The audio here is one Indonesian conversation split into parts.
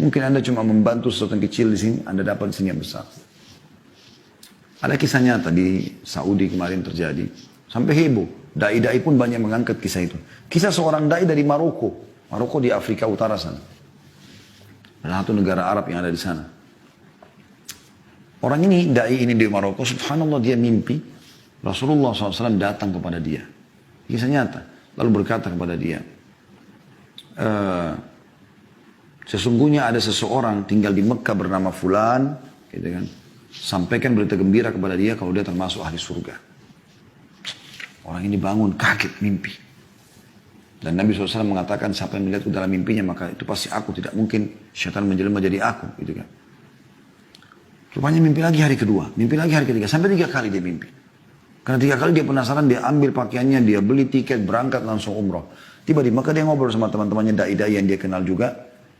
Mungkin Anda cuma membantu sesuatu yang kecil di sini, Anda dapat di sini yang besar. Ada kisah nyata di Saudi kemarin terjadi. Sampai heboh. Dai-dai pun banyak mengangkat kisah itu. Kisah seorang dai dari Maroko. Maroko di Afrika Utara sana. Salah satu negara Arab yang ada di sana. Orang ini, dai ini di Maroko, subhanallah dia mimpi. Rasulullah SAW datang kepada dia. Kisah nyata. Lalu berkata kepada dia, sesungguhnya ada seseorang tinggal di Mekah bernama Fulan, gitu kan. Sampaikan berita gembira kepada dia kalau dia termasuk ahli surga. Orang ini bangun kaget mimpi. Dan Nabi SAW mengatakan siapa yang melihatku dalam mimpinya maka itu pasti aku, tidak mungkin syaitan menjelma jadi aku, gitu kan. Rupanya mimpi lagi hari kedua, mimpi lagi hari ketiga, sampai 3 kali dia mimpi. Karena 3 kali dia penasaran, dia ambil pakaiannya, dia beli tiket, berangkat langsung umroh. Tiba di Mekah dia ngobrol sama teman-temannya dai-dai yang dia kenal juga.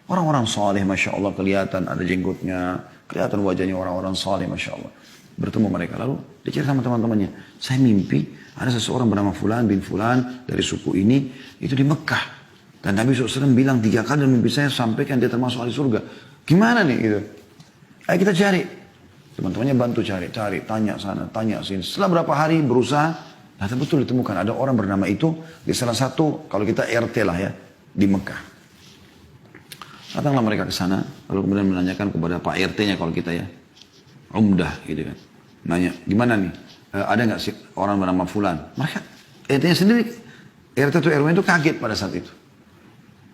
Orang-orang saleh, Masya Allah, kelihatan ada jenggotnya, kelihatan wajahnya orang-orang saleh, Masya Allah. Bertemu mereka, lalu dia cerita sama teman-temannya, saya mimpi ada seseorang bernama Fulan bin Fulan dari suku ini, itu di Mekah. Dan Nabi SAW bilang 3 kali dalam mimpi saya sampaikan dia termasuk ahli surga. Gimana nih gitu? Ayo kita cari. Teman-temannya bantu cari, tanya sana, tanya sini. Setelah berapa hari berusaha, ternyata betul ditemukan ada orang bernama itu di salah satu, kalau kita RT lah ya, di Mekah. Datanglah mereka ke sana, lalu kemudian menanyakan kepada Pak RT-nya kalau kita ya, Umdah gitu kan. Nanya, gimana nih? Ada nggak sih orang bernama Fulan? Mereka, RT-nya sendiri, RT atau RW itu kaget pada saat itu.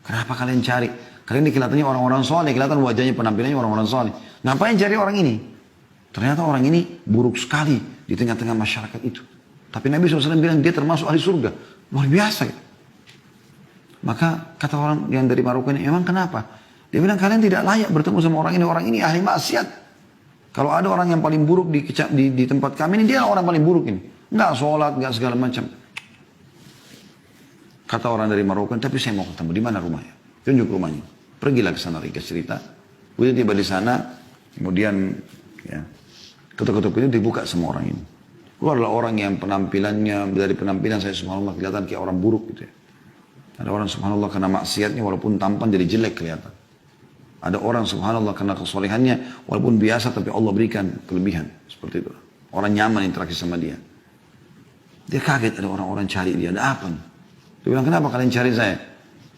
Kenapa kalian cari? Kalian ini kelihatannya orang-orang soleh, kelihatan wajahnya, penampilannya orang-orang soleh. Ngapain cari orang ini? Ternyata orang ini buruk sekali di tengah-tengah masyarakat itu. Tapi Nabi SAW bilang dia termasuk ahli surga. Luar biasa. Gitu. Maka kata orang yang dari Maroko ini, emang kenapa? Dia bilang kalian tidak layak bertemu sama orang ini. Orang ini ahli maksiat. Kalau ada orang yang paling buruk di tempat kami ini, dia orang paling buruk ini. Nggak sholat, nggak segala macam. Kata orang dari Maroko, tapi saya mau ketemu. Di mana rumahnya? Tunjuk rumahnya. Pergilah ke sana, Ringkas cerita. Udah tiba di sana, kemudian ya, ketuk-ketuk itu dibuka sama orang ini. Lu adalah orang yang penampilannya, dari penampilan saya subhanallah kelihatan kayak orang buruk gitu ya. Ada orang subhanallah karena maksiatnya walaupun tampan jadi jelek kelihatan. Ada orang subhanallah karena kesolehannya walaupun biasa tapi Allah berikan kelebihan. Seperti itu. Orang nyaman interaksi sama dia. Dia kaget ada orang-orang cari dia. Ada apa nih? Dia bilang kenapa kalian cari saya?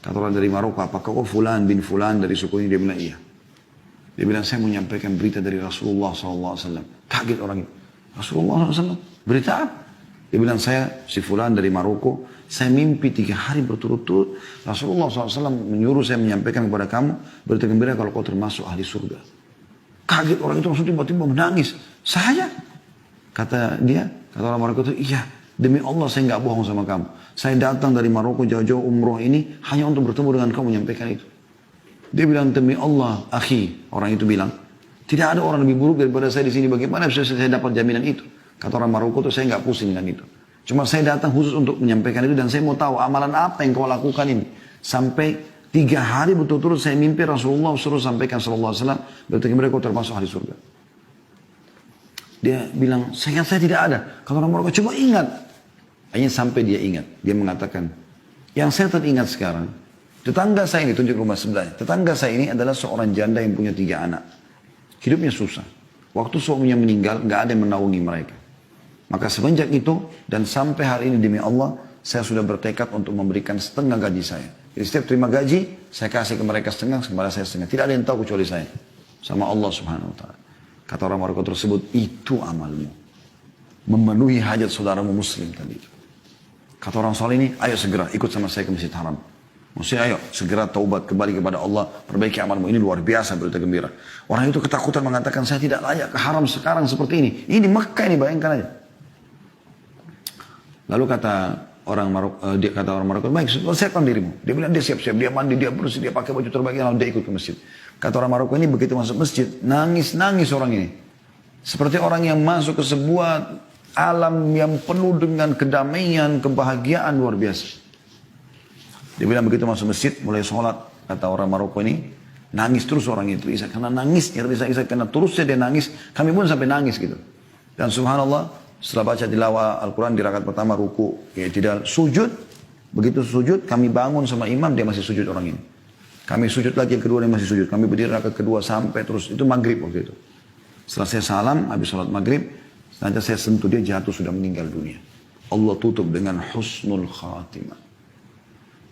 Kata orang dari Maroko, apakah kau Fulan bin Fulan dari suku ini? Dia bilang iya. Dia bilang saya mau menyampaikan berita dari Rasulullah SAW. Kaget orang itu. Rasulullah SAW? Berita apa? Dia bilang saya si Fulan dari Maroko. Saya mimpi 3 hari berturut-turut. Rasulullah SAW menyuruh saya menyampaikan kepada kamu. Berita gembira kalau kau termasuk ahli surga. Kaget orang itu langsung tiba-tiba menangis. Saya? Kata dia, kata orang Maroko itu, iya. Demi Allah saya nggak bohong sama kamu. Saya datang dari Maroko jauh-jauh umroh ini hanya untuk bertemu dengan kamu menyampaikan itu. Dia bilang demi Allah, akhi, orang itu bilang, tidak ada orang lebih buruk daripada saya di sini. Bagaimana bisa saya dapat jaminan itu? Kata orang Maroko itu saya nggak pusing dengan itu. Cuma saya datang khusus untuk menyampaikan itu dan saya mau tahu amalan apa yang kau lakukan ini. Sampai 3 hari betul-betul saya mimpi Rasulullah suruh sampaikan sallallahu alaihi wasallam berarti mereka termasuk ahli surga. Dia bilang, saya tidak ada. Kata orang Maroko, coba ingat. Akhirnya sampai dia ingat. Dia mengatakan, yang saya teringat sekarang, tetangga saya ini, tunjuk rumah sebelahnya. Tetangga saya ini adalah seorang janda yang punya 3 anak. Hidupnya susah. Waktu suaminya meninggal, nggak ada yang menaungi mereka. Maka semenjak itu, dan sampai hari ini demi Allah, saya sudah bertekad untuk memberikan setengah gaji saya. Jadi setiap terima gaji, saya kasih ke mereka setengah, kepada saya setengah. Tidak ada yang tahu kecuali saya. Sama Allah subhanahu wa ta'ala. Kata orang Maroko tersebut, itu amalmu. Memenuhi hajat saudaramu muslim tadi. Kata orang soleh ini, ayo segera ikut sama saya ke Masjid Haram. Maksudnya ayo segera taubat kembali kepada Allah, perbaiki amalmu. Ini luar biasa berita gembira. Orang itu ketakutan mengatakan saya tidak layak ke haram sekarang seperti ini. Ini di Mekah ini, bayangkan aja. Lalu kata orang Maroko, baik siapkan dirimu. Dia bilang dia siap-siap, dia mandi, dia bersih, dia pakai baju terbaik, lalu dia ikut ke masjid. Kata orang Maroko ini begitu masuk masjid, nangis orang ini. Seperti orang yang masuk ke sebuah alam yang penuh dengan kedamaian, kebahagiaan luar biasa. Dia bilang begitu masuk masjid, mulai sholat. Kata orang Maroko ini, nangis terus orang itu. Karena nangisnya, karena terusnya dia nangis. Kami pun sampai nangis gitu. Dan subhanallah, setelah baca tilawah Al-Quran di rakaat pertama ruku, ya tidak sujud. Begitu sujud, kami bangun sama imam, dia masih sujud orang ini. Kami sujud lagi yang kedua, dia masih sujud. Kami berdiri rakaat kedua sampai terus. Itu maghrib waktu itu. Setelah saya salam, habis sholat maghrib, nanti saya sentuh dia jatuh sudah meninggal dunia. Allah tutup dengan husnul khatimah.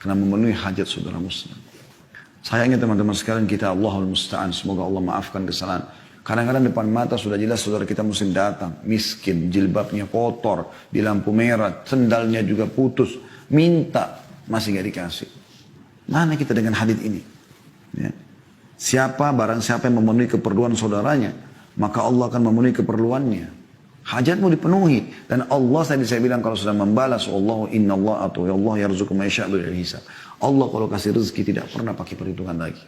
Karena memenuhi hajat saudara muslim. Sayangnya teman-teman sekalian kita Allahul Musta'an. Semoga Allah maafkan kesalahan. Kadang-kadang depan mata sudah jelas saudara kita muslim datang. Miskin, jilbabnya kotor, di lampu merah, sendalnya juga putus. Minta, masih gak dikasih. Mana kita dengan hadits ini? Ya. Barang siapa yang memenuhi keperluan saudaranya, maka Allah akan memenuhi keperluannya. Hajatmu dipenuhi. Dan Allah tadi saya bilang kalau sudah membalas, Allah inna Allah atau Allah yarzuqu ma yasha'u bighairi hisab. Allah kalau kasih rezeki tidak pernah pakai perhitungan lagi.